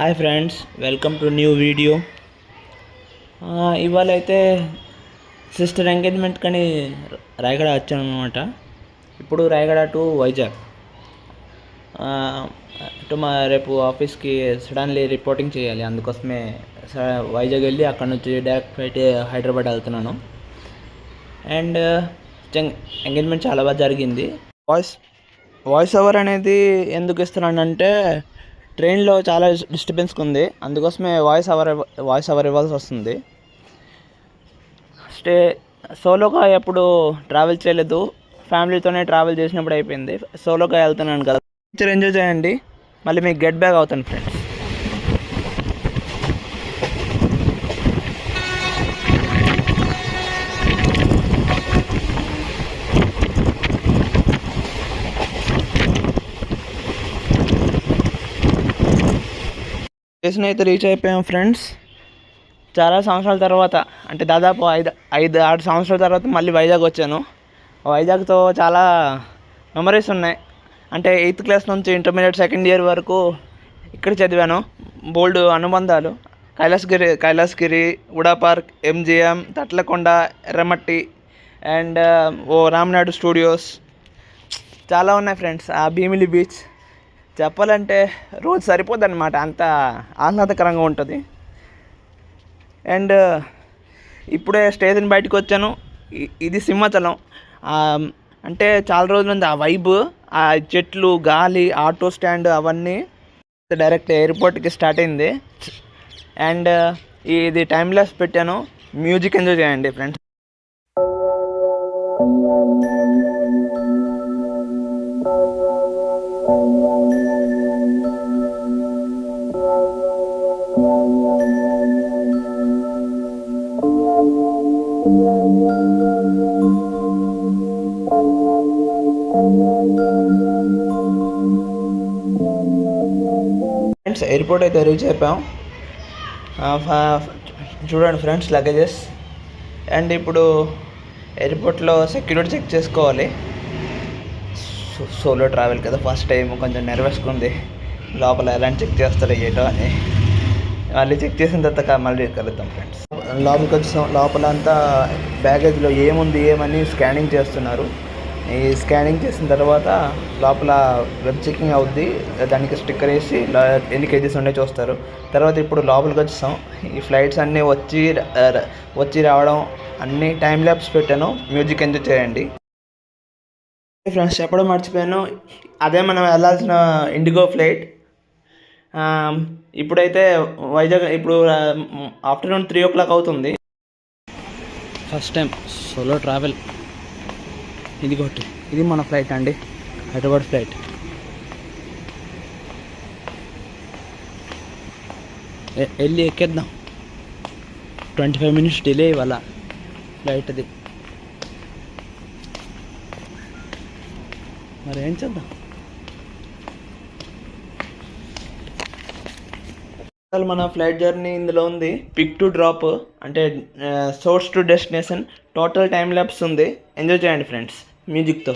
Hi friends, welcome to new video. ఇవాళ అయితే sister engagement కానీ రాయగడ వచ్చాను అనమాట. ఇప్పుడు రాయగడ టు వైజాగ్ రేపు ఆఫీస్కి సడన్లీ రిపోర్టింగ్ చేయాలి. అందుకోసమే వైజాగ్ వెళ్ళి అక్కడ నుంచి డైరెక్ట్ ఫ్లైట్ హైదరాబాద్ వెళ్తున్నాను. అండ్ ఎంగేజ్మెంట్ చాలా బాగా జరిగింది. వాయిస్ ఓవర్ అనేది ఎందుకు ఇస్తున్నానంటే ట్రైన్లో చాలా డిస్టర్బెన్స్ ఉంది, అందుకోసమే వాయిస్ ఓవర్ ఇవ్వాల్సి వస్తుంది. సోలోగా ఎప్పుడు ట్రావెల్ చేయలేదు, ఫ్యామిలీతోనే ట్రావెల్ చేసినప్పుడు అయిపోయింది. సోలోగా వెళ్తున్నాను కదా, పిక్చర్ ఎంజాయ్ చేయండి. మళ్ళీ మీకు గెట్ బ్యాక్ అవుతాను ఫ్రెండ్స్. స్టేషన్ అయితే రీచ్ అయిపోయాం ఫ్రెండ్స్. చాలా సంవత్సరాల తర్వాత, అంటే దాదాపు 5-6 సంవత్సరాల తర్వాత మళ్ళీ వైజాగ్ వచ్చాను. వైజాగ్తో చాలా మెమరీస్ ఉన్నాయి. అంటే 8th క్లాస్ నుంచి ఇంటర్మీడియట్ సెకండ్ ఇయర్ వరకు ఇక్కడ చదివాను. బోల్డ్ అనుబంధాలు. కైలాసగిరి, ఉడా పార్క్, MGM, తట్లకొండ, ఎర్రమట్టి అండ్ రామ్నాడు స్టూడియోస్ చాలా ఉన్నాయి ఫ్రెండ్స్. భీమిలి బీచ్ చెప్పాలంటే రోజు సరిపోద్ది అనమాట, అంత ఆహ్లాదకరంగా ఉంటుంది. అండ్ ఇప్పుడే స్టేషన్ బయటకు వచ్చాను. ఇది సింహాచలం. అంటే చాలా రోజుల నుంచి ఆ వైబ్, ఆ చెట్లు, గాలి, ఆటో స్టాండ్ అవన్నీ డైరెక్ట్ ఎయిర్పోర్ట్కి స్టార్ట్ అయింది. అండ్ ఇది టైమ్ లాప్స్ పెట్టాను, మ్యూజిక్ ఎంజాయ్ చేయండి ఫ్రెండ్స్. ఫ్రెండ్స్, ఎయిర్పోర్ట్ అయితే రీచ్ అయిపోయాం. చూడండి ఫ్రెండ్స్, లగేజెస్. అండ్ ఇప్పుడు ఎయిర్పోర్ట్లో సెక్యూరిటీ చెక్ చేసుకోవాలి. సోలో ట్రావెల్ కదా, ఫస్ట్ టైం కొంచెం నర్వస్గా ఉంది. లోపల ఎలాంటి చెక్ చేస్తారో ఏటో అని. మళ్ళీ చెక్ చేసిన తర్వాత మళ్ళీ కలుద్దాం ఫ్రెండ్స్. లోపలికి వచ్చాం. లోపల అంతా బ్యాగేజ్లో ఏమని స్కానింగ్ చేస్తున్నారు. ఈ స్కానింగ్ చేసిన తర్వాత లోపల వెబ్ చెకింగ్ అవుద్ది. దానికి స్టిక్కర్ వేసి ఎన్ని కేజీస్ ఉండే చూస్తారు. తర్వాత ఇప్పుడు లోపలికి వచ్చేసాం. ఈ ఫ్లైట్స్ అన్నీ వచ్చి రావడం అన్నీ టైం ల్యాప్స్ పెట్టాను, మ్యూజిక్ ఎంజాయ్ చేయండి ఫ్రెండ్స్. చెప్పడం మర్చిపోయాను, అదే మనం వెళ్ళాల్సిన ఇండిగో ఫ్లైట్. ఇప్పుడైతే వైజాగ్, ఇప్పుడు ఆఫ్టర్నూన్ 3 o'clock అవుతుంది. First time solo travel. ఇది మన ఫ్లైట్ అండి, హైదరాబాద్ ఫ్లైట్. వెళ్ళి ఎక్కేద్దాం. 25 minutes డిలే ఇవాళ ఫ్లైట్ అది. మరి ఏం చేద్దాం. మన ఫ్లైట్ జర్నీ ఇందులో ఉంది. పిక్ టు డ్రాప్, అంటే source to destination. Total time lapse ఉంది. ఎంజాయ్ చేయండి ఫ్రెండ్స్ మ్యూజిక్తో.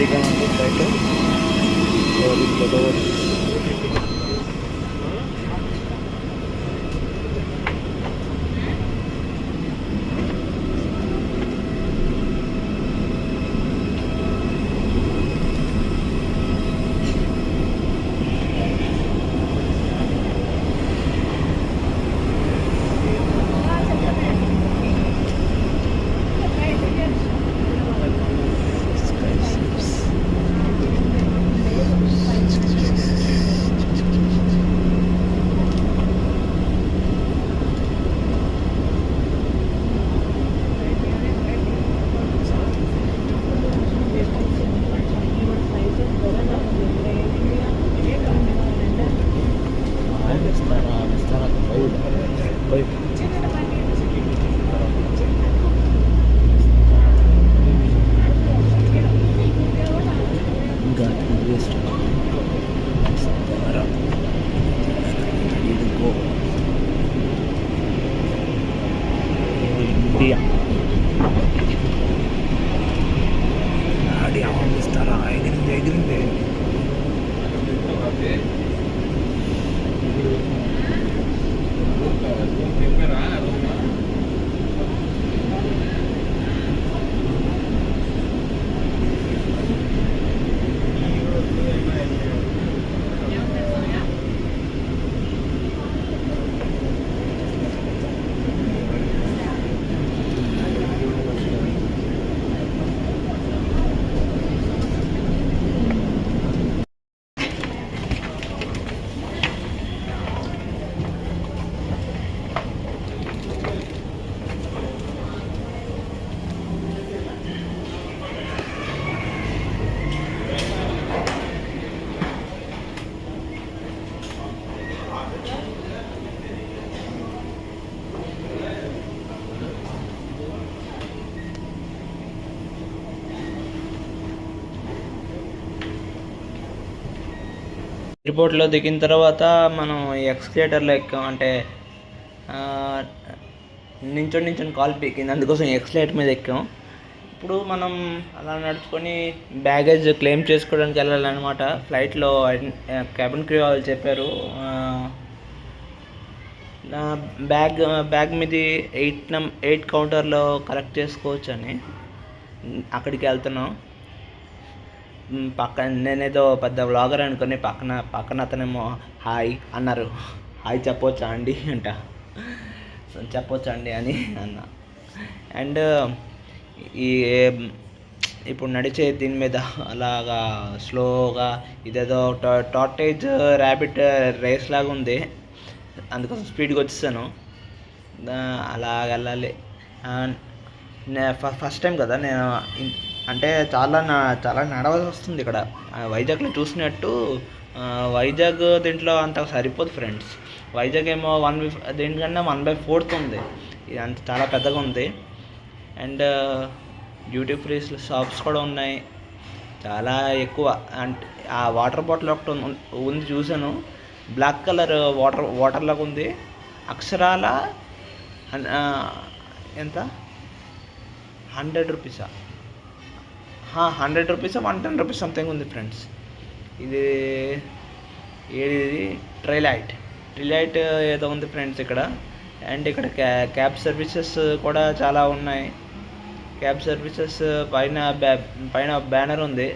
స్పీడ్గా ఉంది flight. India. Adi awan Vistara. Egrinde. ఎయిర్పోర్ట్లో దిగిన తర్వాత మనం ఎక్స్కలేటర్లో ఎక్కాం. అంటే నించొని కాల్ పీకింది, అందుకోసం ఎక్స్కలేటర్ మీద ఎక్కాం. ఇప్పుడు మనం అలా నడుచుకొని బ్యాగేజ్ క్లెయిమ్ చేసుకోవడానికి వెళ్ళాలన్నమాట. ఫ్లైట్లో క్యాబిన్ క్రూ వాళ్ళు చెప్పారు బ్యాగ్ మీది 8 కౌంటర్లో కలెక్ట్ చేసుకోవచ్చు అని. అక్కడికి వెళ్తున్నాం. నేనేదో పెద్ద వ్లాగర్ అనుకుని పక్కన అతనేమో హాయ్ అన్నారు. హాయ్ చెప్పొచ్చా అండి అంట. చెప్పొచ్చా అండి అని అన్న. అండ్ ఈ ఇప్పుడు నడిచే దీని మీద అలాగా స్లోగా ఇదేదో టార్టేజ్ ర్యాబిట్ రేస్ లాగా ఉంది, అందుకోసం స్పీడ్గా వచ్చేసాను. అలా వెళ్ళాలి. ఫస్ట్ టైం కదా నేను, అంటే చాలా నడవలసి వస్తుంది ఇక్కడ. వైజాగ్లో చూసినట్టు వైజాగ్ దీంట్లో అంత సరిపోదు ఫ్రెండ్స్. వైజాగ్ ఏమో దీనికన్నా 1/4 ఉంది. ఇది అంత చాలా పెద్దగా ఉంది. అండ్ డ్యూటీ ఫ్రీ షాప్స్ కూడా ఉన్నాయి చాలా ఎక్కువ. అంటే ఆ వాటర్ బాటిల్ ఒకటి ఉంది చూసాను, బ్లాక్ కలర్ వాటర్లాగా ఉంది. అక్షరాల ఎంత 100 రూపీసా, 100 రూపీస్ 110 రూపీస్ సంథింగ్ ఉంది ఫ్రెండ్స్. ఇది ఏది ట్రైలైట్ ఏదో ఉంది ఫ్రెండ్స్ ఇక్కడ. అండ్ ఇక్కడ క్యాబ్ సర్వీసెస్ కూడా చాలా ఉన్నాయి. క్యాబ్ సర్వీసెస్ పైన బ్యానర్ ఉంది.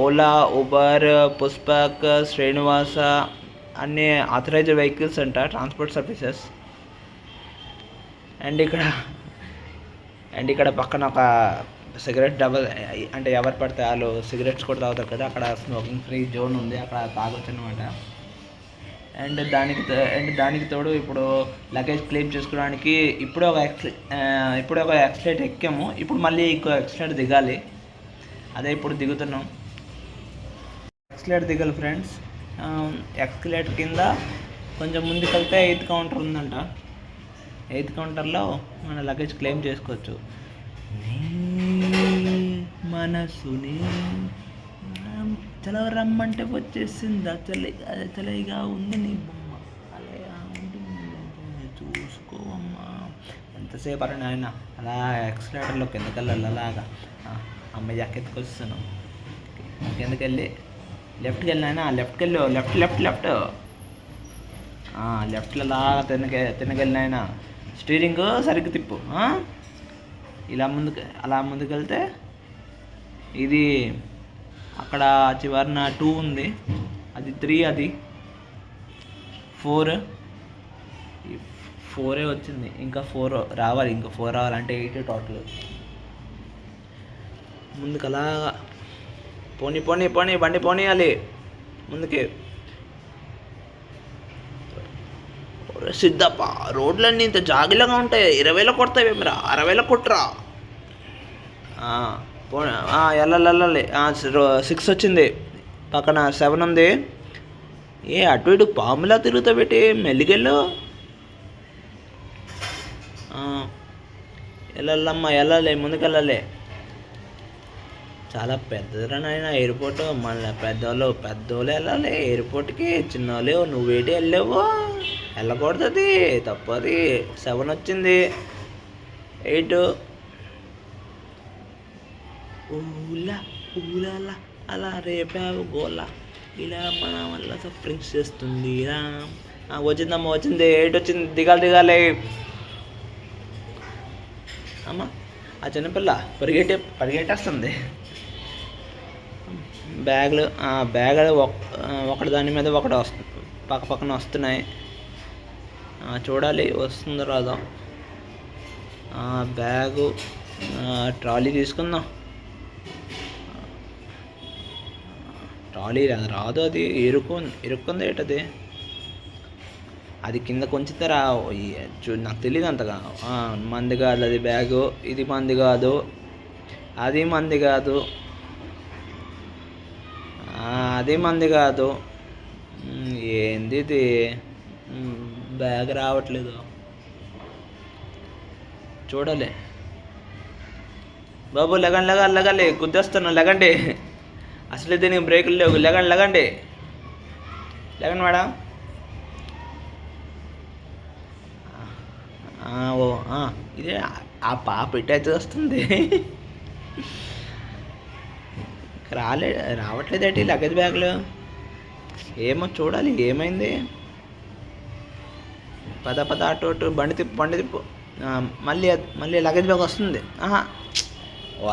ఓలా, ఉబర్, పుష్పక్, శ్రీనివాస అన్ని ఆథరైజ్డ్ వెహికల్స్ అంట, ట్రాన్స్పోర్ట్ సర్వీసెస్. అండ్ ఇక్కడ పక్కన ఒక సిగరెట్ డబ్బా, అంటే ఎవరు పడితే వాళ్ళు సిగరెట్స్ కూడా తాగుతారు కదా, అక్కడ స్మోకింగ్ ఫ్రీ జోన్ ఉంది, అక్కడ తాగొచ్చు అనమాట. అండ్ దానికి తోడు ఇప్పుడు లగేజ్ క్లెయిమ్ చేసుకోవడానికి ఇప్పుడే ఒక ఎక్స్లేట్ ఎక్కాము. ఇప్పుడు మళ్ళీ ఇంకో ఎక్స్లేట్ దిగాలి. అదే ఇప్పుడు దిగుతున్నాం. ఎక్స్లేట్ దిగాలి ఫ్రెండ్స్. ఎక్స్లేట్ కింద కొంచెం ముందుకెళ్తే 8th కౌంటర్ ఉందంట. 8th కౌంటర్లో మన లగేజ్ క్లెయిమ్ చేసుకోవచ్చు. మనసుని చలవ రమ్మంటే వచ్చేసిందా, చలిగా ఉంది నీ బొమ్మ, అలా ఉంటుంది చూసుకోవమ్మా. ఎంతసేపు అని ఆయన అలా ఎక్స్లేటర్లో కిందకెళ్ళాలి అలాగా. అమ్మాయి జాకెత్కి వస్తాను కిందకి వెళ్ళి లెఫ్ట్కి వెళ్ళినా లెఫ్ట్కి వెళ్ళు లెఫ్ట్ లెఫ్ట్ లెఫ్ట్ లెఫ్ట్లో లాగా తినకెళ్ళినాయన స్టీరింగ్ సరిగ్గా తిప్పు ఇలా అలా ముందుకు వెళ్తే ఇది అక్కడ చివరిన 2 ఉంది, అది 3, అది 4 వచ్చింది. ఇంకా 4 రావాలి, ఇంకా 4 రావాలంటే 8 టోటల్. ముందుకు అలా పోనీ పోనీ పోనీ బండి పోనీయాలి ముందుకి. సిద్ధప్ప రోడ్లన్నీ ఇంత జాగిలాగా ఉంటాయి, 20లో కొడతాయి ఏమిరా, 60లో కొట్టరా. వెళ్ళాలి. 6 వచ్చింది, పక్కన 7 ఉంది. అటు ఇటు పాములా తిరుగుతా పెట్టి మెల్లిగెళ్ళు. వెళ్ళాలమ్మా వెళ్ళాలి, ముందుకు వెళ్ళాలి. చాలా పెద్దదిరా నాయన ఎయిర్పోర్ట్. మళ్ళీ పెద్దోళ్ళు వెళ్ళాలి ఎయిర్పోర్ట్కి, చిన్నోళ్ళు నువ్వేటి వెళ్ళావు, వెళ్ళకూడదు, అది తప్పది. 7 వచ్చింది, 8 ఊలా అలా రేపావు గోలా, ఇలా మన వల్ల సఫరింగ్స్ చేస్తుంది. వచ్చిందమ్మా వచ్చింది, 8 వచ్చింది. దిగాలి. అమ్మ ఆ చిన్నపిల్ల పరిగెట్టేస్తుంది. బ్యాగులు ఒకటి దాని మీద ఒకటి పక్కన వస్తున్నాయి. చూడాలి వస్తుందో రాదో. బ్యాగు ట్రాలీ తీసుకుందాం. ట్రాలీ రాదు, అది ఇరుక్కుంది ఏంటది. అది కింద కొంచెం నాకు తెలియదు అంతగా. మంది కాదు అది బ్యాగు, ఇది మంది కాదు, అది మంది కాదు, అది మంది కాదు. ఏంది ఇది, బ్యాగ్ రావట్లేదు. చూడాలి. బాబు లెగండి గుద్దేస్తాను, లెగండి. అసలు దీనికి బ్రేకులు లేవు, లెగండి మేడం. ఇదే ఆ పాప ఇటైతే వస్తుంది. రావట్లేదేంటి లగేజ్ బ్యాగులు, ఏమో చూడాలి ఏమైంది. పద అటు బండి తిప్పు. మళ్ళీ లగేజ్ బ్యాగ్ వస్తుంది.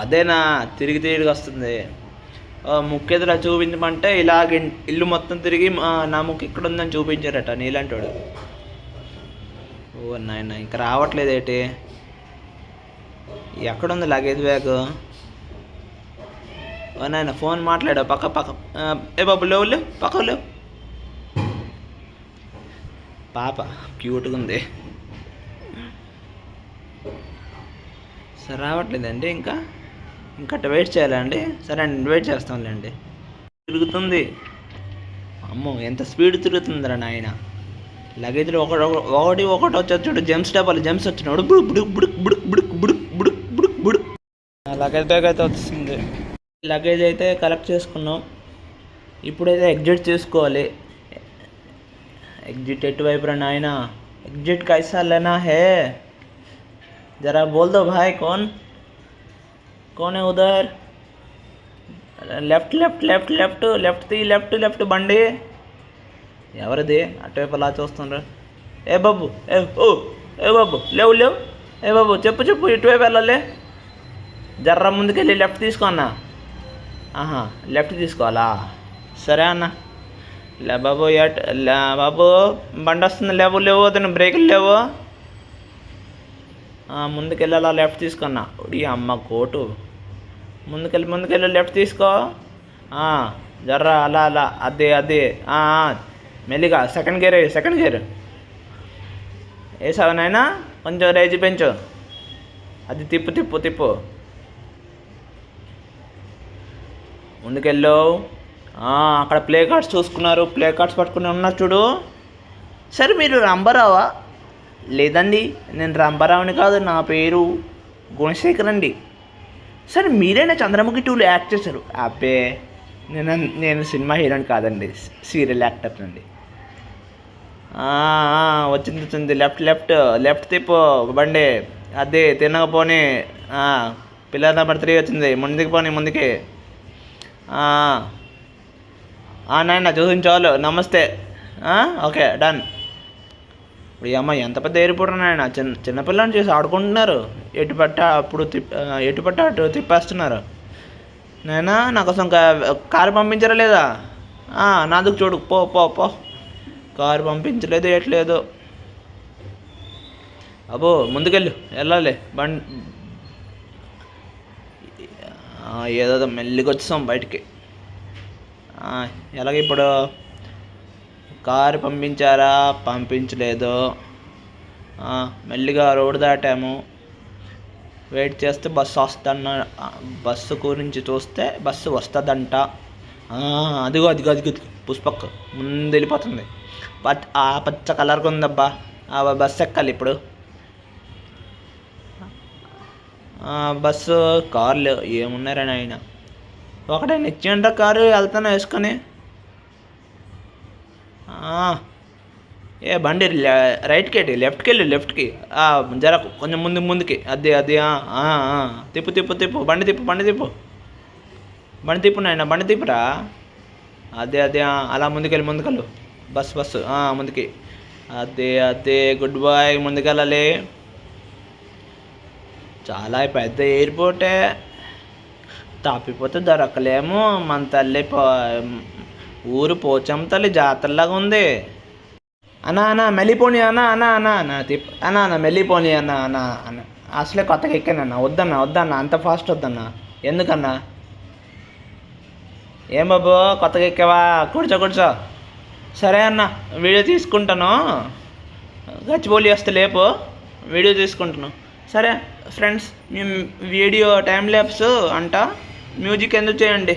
అదేనా తిరిగి వస్తుంది. ముక్కు ఎదురా చూపించమంటే ఇలాగ ఇల్లు మొత్తం తిరిగి నా ముక్కు ఇక్కడ ఉందని చూపించారట నీలాంటోడు. నాయన ఇంకా రావట్లేదేటి, ఎక్కడుంది లగేజ్ బ్యాగ్. నాయన ఫోన్ మాట్లాడా పక్క బాబు లేవు పక్క లేవు. పాప క్యూట్గా ఉంది. సరే రావట్లేదండి, ఇంకా వెయిట్ చేయాలండి. సరే అండి వెయిట్ చేస్తాంలేండి. తిరుగుతుంది, అమ్మో ఎంత స్పీడ్ తిరుగుతుందిరా నాయన. లగేజ్లో ఒకటి వచ్చి చూడు, జెమ్స్ డబ్బాలు జెమ్స్ వచ్చినాడు. లగేజ్ బ్యాగ్ అయితే వస్తుంది. లగేజ్ అయితే కలెక్ట్ చేసుకున్నాం. ఇప్పుడైతే ఎగ్జిట్ చేసుకోవాలి. ఎగ్జిట్ ఎటువైపు రా నాయన, ఎగ్జిట్ కైసా లేనా హే, జరా బోల్ దో భాయ్. कौन है उधर, లెఫ్ట్ బండి ఎవరిది, అటువైపు అలా చూస్తుండ్రు. బాబు బాబు లేవు బాబు చెప్పు ఇటువైపు వెళ్ళాలి. జర్ర ముందుకెళ్ళి లెఫ్ట్ తీసుకో అన్న. లెఫ్ట్ తీసుకోవాలా, సరే అన్న. బాబు బాబు బండి వస్తుంది, లేవు అతను బ్రేకులు లేవు. ముందుకెళ్ళాలా, లెఫ్ట్ తీసుకున్నా. అమ్మ కోటు, ముందుకెళ్ళి లెఫ్ట్ తీసుకో. జర్ర అలా అదే మెల్లిగా సెకండ్ గేర్ వేసావు నాయనా, కొంచెం రేజీ పెంచు. అది తిప్పు ముందుకెళ్ళు. అక్కడ ప్లే కార్డ్స్ చూసుకున్నారు, ప్లే కార్డ్స్ పట్టుకుని ఉన్నారు చూడు. సరే మీరు రంభారావా? లేదండి నేను రంభారావుని కాదు, నా పేరు గుణశేఖర్ అండి. సరే మీరైనా చంద్రముఖి 2లో యాక్ట్ చేశారు. అబ్బే నేను సినిమా హీరోని కాదండి, సీరియల్ యాక్టర్ అండి. వచ్చింది లెఫ్ట్ తిప్పు బండి. అదే తినకపోని పిల్లర్ నెంబర్ 3 వచ్చింది. ముందుకు పోనీ ముందుకి. నాయన చూసించాలు. నమస్తే. Okay done. ఇప్పుడు ఈ అమ్మాయి ఎంత పెద్ద ఎయిర్పోర్ట్ నాయన, చిన్నపిల్లని చేసి ఆడుకుంటున్నారు. ఎటు పట్ట అటు తిప్పేస్తున్నారు. నాయనా నా కోసం కారు పంపించరా లేదా? నాదుకు చూడు. పో పో పో. కారు పంపించలేదు ఎట్లేదు. అబ్బో ముందుకెళ్ళు, వెళ్ళాలి ఏదో మెల్లిగా వచ్చాం బయటికి. ఎలాగ ఇప్పుడు? కారు పంపించారా? పంపించలేదు. మెల్లిగా రోడ్డు దాటాము. వెయిట్ చేస్తే బస్సు వస్తుందన్న. బస్సు గురించి చూస్తే బస్సు వస్తుందంట. అదిగో అదిగో అదిగో పుష్పక్ ముందు వెళ్ళిపోతుంది. పచ్చ కలర్గా ఉందబ్బా. బస్సు ఎక్కాలి ఇప్పుడు. బస్సు కార్లు ఏమున్నారని ఆయన ఒకటే నిచ్చిండ్ర కారు వెళ్తాను వేసుకొని. బండి రైట్కి వెళ్ళి లెఫ్ట్కి జర కొంచెం ముందుకి. అది తిప్పు బండి తిప్పు నాయన, బండి తిప్పురా. అదే అలా ముందుకెళ్ళు. బస్సు ముందుకి. అదే గుడ్ బాయ్. ముందుకెళ్ళాలి. చాలా పెద్ద ఎయిర్పోర్టే, తప్పిపోతే దొరకలేము. మన తల్లి ఊరు పోచమ్మ తల్లి జాతరలాగా ఉంది. అన్నా మెల్లిపోని అన్న మెల్లిపోని అన్న. అసలే కొత్తగా ఎక్కానన్నా. వద్దన్నా అంత ఫాస్ట్ వద్దన్నా. ఎందుకన్నా? ఏం బాబు కొత్తగా ఎక్కావా? కూర్చో. సరే అన్న, వీడియో తీసుకుంటాను. గచ్చిబౌలి వస్తే లేపు, వీడియో తీసుకుంటాను. సరే ఫ్రెండ్స్, మేము వీడియో టైం ల్యాప్స్ అంట మ్యూజిక్ ఎందుకు చేయండి.